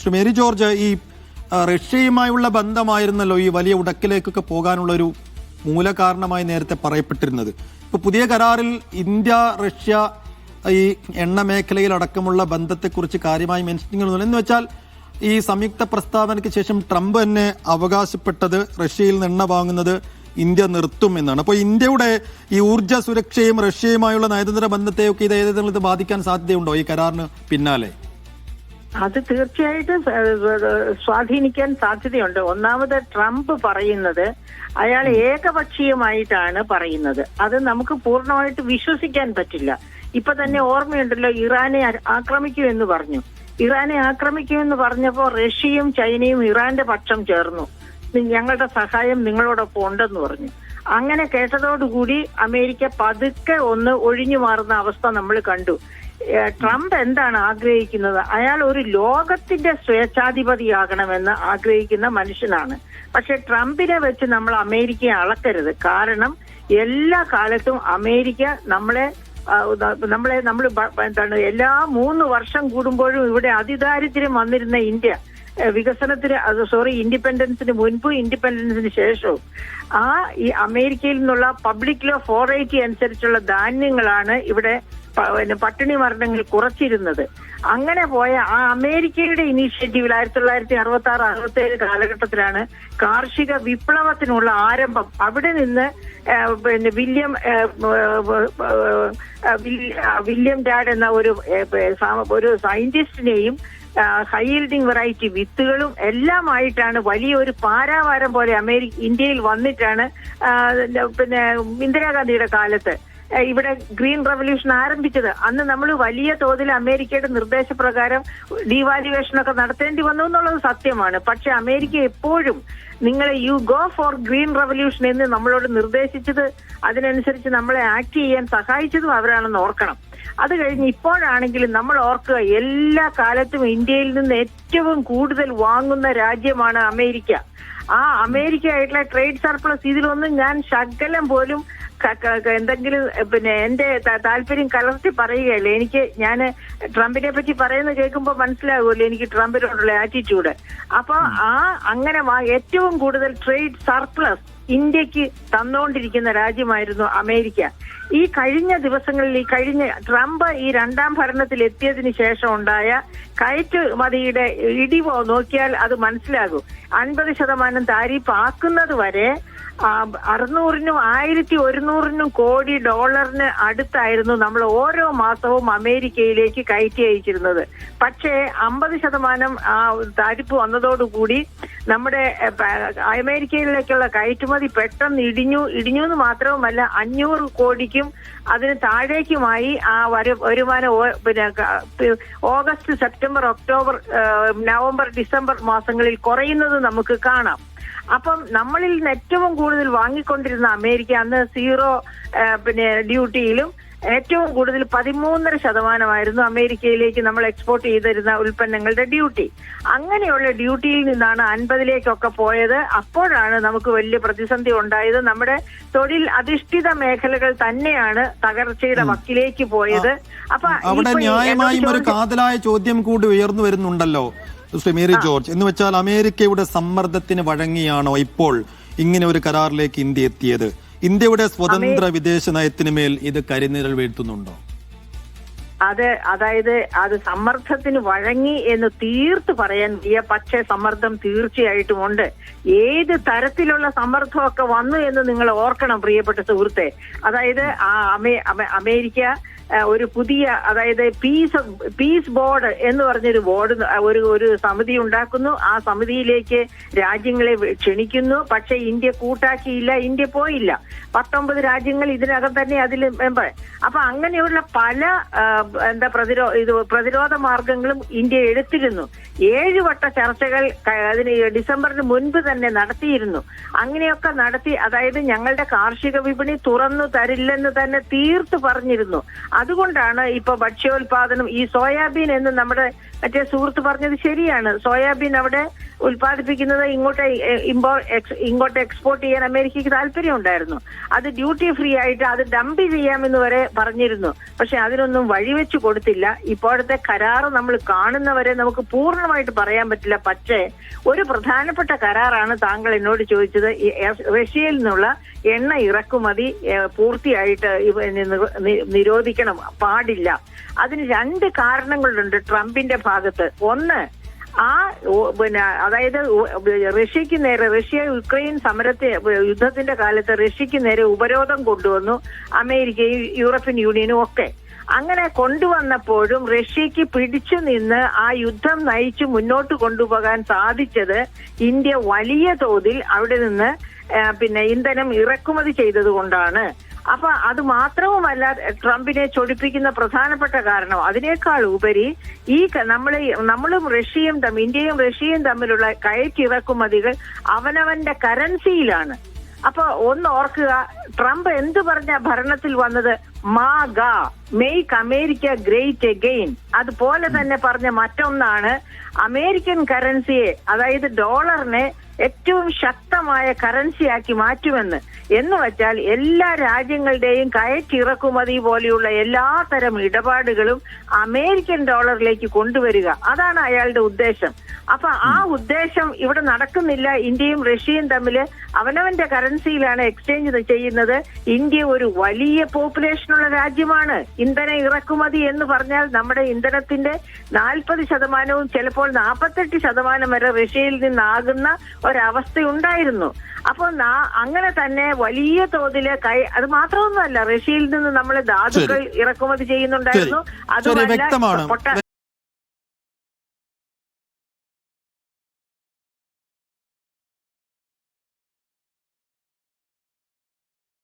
Shri Mary George, ഈ റഷ്യയുമായുള്ള ബന്ധമായിരുന്നല്ലോ ഈ വലിയ ഉടക്കിലേക്കൊക്കെ പോകാനുള്ള ഒരു മൂലകാരണമായി നേരത്തെ പറയപ്പെട്ടിരുന്നത്. ഇപ്പൊ പുതിയ കരാറിൽ ഇന്ത്യ റഷ്യ ഈ എണ്ണ മേഖലയിൽ അടക്കമുള്ള ബന്ധത്തെക്കുറിച്ച് കാര്യമായി മെൻഷൻ ചെയ്യുന്നു. എന്ന് വെച്ചാൽ ഈ സംയുക്ത പ്രസ്താവനയ്ക്ക് ശേഷം ട്രംപ് തന്നെ അവകാശപ്പെട്ടത് റഷ്യയിൽ നിന്ന് എണ്ണ വാങ്ങുന്നത് ഇന്ത്യ നിർത്തും എന്നാണ്. അപ്പോൾ ഇന്ത്യയുടെ ഈ ഊർജ്ജ സുരക്ഷയും റഷ്യയുമായുള്ള നയതന്ത്ര ബന്ധത്തെയൊക്കെ ഇത് ഏതെങ്കിലും ബാധിക്കാൻ സാധ്യതയുണ്ടോ ഈ കരാറിന് പിന്നാലെ? അത് തീർച്ചയായിട്ടും സ്വാധീനിക്കാൻ സാധ്യതയുണ്ട്. ഒന്നാമത് ട്രംപ് പറയുന്നത് അയാൾ ഏകപക്ഷീയമായിട്ടാണ് പറയുന്നത്. അത് നമുക്ക് പൂർണ്ണമായിട്ട് വിശ്വസിക്കാൻ പറ്റില്ല. ഇപ്പൊ തന്നെ ഓർമ്മയുണ്ടല്ലോ, ഇറാനെ ആക്രമിക്കുമെന്ന് പറഞ്ഞു. ഇറാനെ ആക്രമിക്കുമെന്ന് പറഞ്ഞപ്പോൾ റഷ്യയും ചൈനയും ഇറാന്റെ പക്ഷം ചേർന്നു. ഞങ്ങളുടെ സഹായം നിങ്ങളോടൊപ്പം ഉണ്ടെന്ന് പറഞ്ഞു. അങ്ങനെ കേട്ടതോടുകൂടി അമേരിക്ക പതുക്കെ ഒന്ന് ഒഴിഞ്ഞു മാറുന്ന അവസ്ഥ നമ്മൾ കണ്ടു. ട്രംപ് എന്താണ് ആഗ്രഹിക്കുന്നത്? അയാൾ ഒരു ലോകത്തിന്റെ സ്വേച്ഛാധിപതിയാകണമെന്ന് ആഗ്രഹിക്കുന്ന മനുഷ്യനാണ്. പക്ഷെ ട്രംപിനെ വെച്ച് നമ്മൾ അമേരിക്കയെ അളക്കരുത്. കാരണം എല്ലാ കാലത്തും അമേരിക്ക നമ്മൾ എന്താണ് എല്ലാ 3 വർഷം കൂടുമ്പോഴും ഇവിടെ അതിദാരിദ്ര്യം വന്നിരുന്ന ഇന്ത്യ ഇൻഡിപെൻഡൻസിന് മുൻപ് ഇൻഡിപെൻഡൻസിന് ശേഷവും ഈ അമേരിക്കയിൽ നിന്നുള്ള പബ്ലിക് ലോ 480 അനുസരിച്ചുള്ള ധാന്യങ്ങളാണ് ഇവിടെ പട്ടിണി മരണങ്ങൾ കുറച്ചിരുന്നത്. അങ്ങനെ പോയ ആ അമേരിക്കയുടെ ഇനീഷ്യേറ്റീവിൽ 1966-67 കാലഘട്ടത്തിലാണ് കാർഷിക വിപ്ലവത്തിനുള്ള ആരംഭം. അവിടെ നിന്ന് വില്യം ഡാഡ് എന്ന ഒരു സയന്റിസ്റ്റിനെയും ഹൈ യീൽഡിംഗ് വെറൈറ്റി വിത്തുകളും എല്ലാമായിട്ടാണ് വലിയൊരു പാരാവാരം പോലെ ഇന്ത്യയിൽ വന്നിട്ടാണ് ഇന്ദിരാഗാന്ധിയുടെ കാലത്ത് ഇവിടെ ഗ്രീൻ റവല്യൂഷൻ ആരംഭിച്ചത്. അന്ന് നമ്മൾ വലിയ തോതിൽ അമേരിക്കയുടെ നിർദ്ദേശപ്രകാരം ഡീവാലുവേഷൻ ഒക്കെ നടത്തേണ്ടി വന്നു എന്നുള്ളത് സത്യമാണ്. പക്ഷെ അമേരിക്ക എപ്പോഴും നിങ്ങൾ you go for green revolution എന്ന് നമ്മളോട് നിർദ്ദേശിച്ചത്, അതിനനുസരിച്ച് നമ്മളെ ആക്ട് ചെയ്യാൻ സഹായിച്ചതും അവരാണെന്ന് ഓർക്കണം. അത് കഴിഞ്ഞ് ഇപ്പോഴാണെങ്കിലും നമ്മൾ ഓർക്കുക, എല്ലാ കാലത്തും ഇന്ത്യയിൽ നിന്ന് ഏറ്റവും കൂടുതൽ വാങ്ങുന്ന രാജ്യമാണ് അമേരിക്ക. ആ അമേരിക്ക ആയിട്ടുള്ള ട്രേഡ് സർപ്ലസ് ഇതിലൊന്നും ഞാൻ ശകലം പോലും എന്തെങ്കിലും എന്റെ താല്പര്യം കലർത്തി പറയുകയല്ലേ. ഞാൻ ട്രംപിനെ പറ്റി പറയുന്നത് കേൾക്കുമ്പോൾ മനസ്സിലാകുമല്ലോ എനിക്ക് ട്രംപിനോടുള്ള ആറ്റിറ്റ്യൂഡ്. അപ്പൊ അങ്ങനെ ഏറ്റവും കൂടുതൽ ട്രേഡ് സർപ്ലസ് ഇന്ത്യക്ക് തന്നുകൊണ്ടിരിക്കുന്ന രാജ്യമായിരുന്നു അമേരിക്ക. ഈ കഴിഞ്ഞ ദിവസങ്ങളിൽ ട്രംപ് ഈ 2ാം ഭരണത്തിൽ എത്തിയതിനു ശേഷം ഉണ്ടായ കയറ്റുമതിയുടെ ഇടിവോ നോക്കിയാൽ അത് മനസ്സിലാകും. 50% താരിഫ് ആക്കുന്നത് വരെ 600-നും 1100-നും കോടി ഡോളറിന് അടുത്തായിരുന്നു നമ്മൾ ഓരോ മാസവും അമേരിക്കയിലേക്ക് കയറ്റി അയച്ചിരുന്നത്. പക്ഷേ 50% താരിഫ് വന്നതോടുകൂടി നമ്മുടെ അമേരിക്കയിലേക്കുള്ള കയറ്റുമതി പെട്ടെന്ന് ഇടിഞ്ഞു എന്ന് മാത്രവുമല്ല 500 കോടിക്കും അതിന് താഴേക്കുമായി ആ വരുമാനം August, September, October, November, December മാസങ്ങളിൽ കുറയുന്നത് നമുക്ക് കാണാം. അപ്പം നമ്മളിൽ നിന്ന് ഏറ്റവും കൂടുതൽ വാങ്ങിക്കൊണ്ടിരുന്ന അമേരിക്ക അന്ന് 0 ഡ്യൂട്ടിയിലും ഏറ്റവും കൂടുതൽ 13.5% അമേരിക്കയിലേക്ക് നമ്മൾ എക്സ്പോർട്ട് ചെയ്തിരുന്ന ഉൽപ്പന്നങ്ങളുടെ ഡ്യൂട്ടി. അങ്ങനെയുള്ള ഡ്യൂട്ടിയിൽ നിന്നാണ് 50-ലേക്കൊക്കെ പോയത്. അപ്പോഴാണ് നമുക്ക് വലിയ പ്രതിസന്ധി ഉണ്ടായത്. നമ്മുടെ തൊഴിൽ അധിഷ്ഠിത മേഖലകൾ തന്നെയാണ് തകർച്ചയുടെ വക്കിലേക്ക് പോയത്. അപ്പൊ അവിടെ ന്യായമായും ഒരു കാതലായ ചോദ്യം കൂടി ഉയർന്നു വരുന്നുണ്ടല്ലോ ശ്രീ മേരി ജോർജ്. എന്ന് വെച്ചാൽ അമേരിക്കയുടെ സമ്മർദ്ദത്തിന് വഴങ്ങിയാണോ ഇപ്പോൾ ഇങ്ങനെ ഒരു കരാറിലേക്ക് ഇന്ത്യ എത്തിയത്? ഇന്ത്യയുടെ സ്വതന്ത്ര വിദേശ നയത്തിന് മേൽ ഇത് കരിനിഴൽ വീഴ്ത്തുന്നുണ്ടോ? അത് സമ്മർദ്ദത്തിന് വഴങ്ങി എന്ന് തീർത്ത് പറയാൻ വയ്യ. പക്ഷേ സമ്മർദ്ദം തീർച്ചയായിട്ടും ഉണ്ട്. ഏത് തരത്തിലുള്ള സമ്മർദ്ദമൊക്കെ വന്നു എന്ന് നിങ്ങൾ ഓർക്കണം പ്രിയപ്പെട്ട സുഹൃത്തെ. അതായത് അമേരിക്ക ഒരു പുതിയ പീസ് ബോർഡ് എന്ന് പറഞ്ഞൊരു ഒരു സമിതി ഉണ്ടാക്കുന്നു. ആ സമിതിയിലേക്ക് രാജ്യങ്ങളെ ക്ഷണിക്കുന്നു. പക്ഷെ ഇന്ത്യ കൂട്ടാക്കിയില്ല, ഇന്ത്യ പോയില്ല. 19 രാജ്യങ്ങൾ ഇതിനകം തന്നെ അതിൽ മെമ്പർ. അപ്പൊ അങ്ങനെയുള്ള പല പ്രതിരോധ മാർഗങ്ങളും ഇന്ത്യ എടുത്തിരുന്നു. 7 വട്ട ചർച്ചകൾ അതിന് ഡിസംബറിന് മുൻപ് തന്നെ നടത്തിയിരുന്നു. അങ്ങനെയൊക്കെ നടത്തി ഞങ്ങളുടെ കാർഷിക വിപണി തുറന്നു തരില്ലെന്ന് തന്നെ തീർത്ത് പറഞ്ഞിരുന്നു. അതുകൊണ്ടാണ് ഇപ്പൊ ഭക്ഷ്യോൽപാദനം ഈ സോയാബീൻ എന്ന് നമ്മുടെ മറ്റേ സുഹൃത്ത് പറഞ്ഞത് ശരിയാണ്. സോയാബീൻ അവിടെ ഉൽപ്പാദിപ്പിക്കുന്നത് ഇങ്ങോട്ട് എക്സ്പോർട്ട് ചെയ്യാൻ അമേരിക്കയ്ക്ക് താല്പര്യം ഉണ്ടായിരുന്നു. അത് ഡ്യൂട്ടി ഫ്രീ ആയിട്ട് അത് ഡംപ് ചെയ്യാമെന്ന് വരെ പറഞ്ഞിരുന്നു. പക്ഷെ അതിനൊന്നും വഴിവെച്ചു കൊടുത്തില്ല. ഇപ്പോഴത്തെ കരാറ് നമ്മൾ കാണുന്നവരെ നമുക്ക് പൂർണ്ണമായിട്ട് പറയാൻ പറ്റില്ല. പക്ഷേ ഒരു പ്രധാനപ്പെട്ട കരാറാണ് താങ്കൾ എന്നോട് ചോദിച്ചത്. റഷ്യയിൽ നിന്നുള്ള എണ്ണ ഇറക്കുമതി പൂർത്തിയായിട്ട് നിരോധിക്കണം, പാടില്ല. അതിന് 2 കാരണങ്ങളുണ്ട് ട്രംപിന്റെ ഭാഗത്ത്. ഒന്ന്, അതായത് റഷ്യ യുക്രൈൻ യുദ്ധത്തിന്റെ കാലത്ത് റഷ്യക്ക് നേരെ ഉപരോധം കൊണ്ടുവന്നു അമേരിക്കയും യൂറോപ്യൻ യൂണിയനും ഒക്കെ. അങ്ങനെ കൊണ്ടുവന്നപ്പോഴും റഷ്യക്ക് പിടിച്ചു നിന്ന് ആ യുദ്ധം നയിച്ച് മുന്നോട്ട് കൊണ്ടുപോകാൻ സാധിച്ചത് ഇന്ത്യ വലിയ തോതിൽ അവിടെ നിന്ന് ഇന്ധനം ഇറക്കുമതി ചെയ്തത് കൊണ്ടാണ്. അപ്പൊ അത് മാത്രവുമല്ല ട്രംപിനെ ചൊടിപ്പിക്കുന്ന പ്രധാനപ്പെട്ട കാരണം, അതിനേക്കാൾ ഉപരി നമ്മളും റഷ്യയും ഇന്ത്യയും റഷ്യയും തമ്മിലുള്ള കയറ്റിറക്കുമതികൾ അവനവന്റെ കറൻസിയിലാണ്. അപ്പൊ ഒന്ന് ഓർക്കുക, ട്രംപ് എന്ത് പറഞ്ഞ ഭരണത്തിൽ വന്നത്? മാഗ, മേക്ക് അമേരിക്ക ഗ്രേറ്റ് അഗെയിൻ. അതുപോലെ തന്നെ പറഞ്ഞ മറ്റൊന്നാണ് അമേരിക്കൻ കറൻസിയെ, അതായത് ഡോളറിനെ ഏറ്റവും ശക്തമായ കറൻസിയാക്കി മാറ്റുമെന്ന്. എന്ന് വെച്ചാൽ എല്ലാ രാജ്യങ്ങളുടെയും കയറ്റിറക്കുമതി പോലെയുള്ള എല്ലാ തരം ഇടപാടുകളും അമേരിക്കൻ ഡോളറിലേക്ക് കൊണ്ടുവരിക. അതാണ് അയാളുടെ ഉദ്ദേശം. അപ്പൊ ആ ഉദ്ദേശം ഇവിടെ നടക്കുന്നില്ല. ഇന്ത്യയും റഷ്യയും തമ്മിൽ അവനവന്റെ കറൻസിയിലാണ് എക്സ്ചേഞ്ച് ചെയ്യുന്നത്. ഇന്ത്യ ഒരു വലിയ പോപ്പുലേഷനുള്ള രാജ്യമാണ്. ഇന്ധന ഇറക്കുമതി എന്ന് പറഞ്ഞാൽ നമ്മുടെ ഇന്ധനത്തിന്റെ 40% ചിലപ്പോൾ 48% വരെ റഷ്യയിൽ നിന്നാകുന്ന ഒരവസ്ഥയുണ്ടായിരുന്നു. അപ്പോൾ അങ്ങനെ തന്നെ വലിയ തോതില് അത് മാത്രമൊന്നുമല്ല, റഷ്യയിൽ നിന്ന് നമ്മൾ ധാതുക്കൾ ഇറക്കുമതി ചെയ്യുന്നുണ്ടായിരുന്നു. അതുമല്ല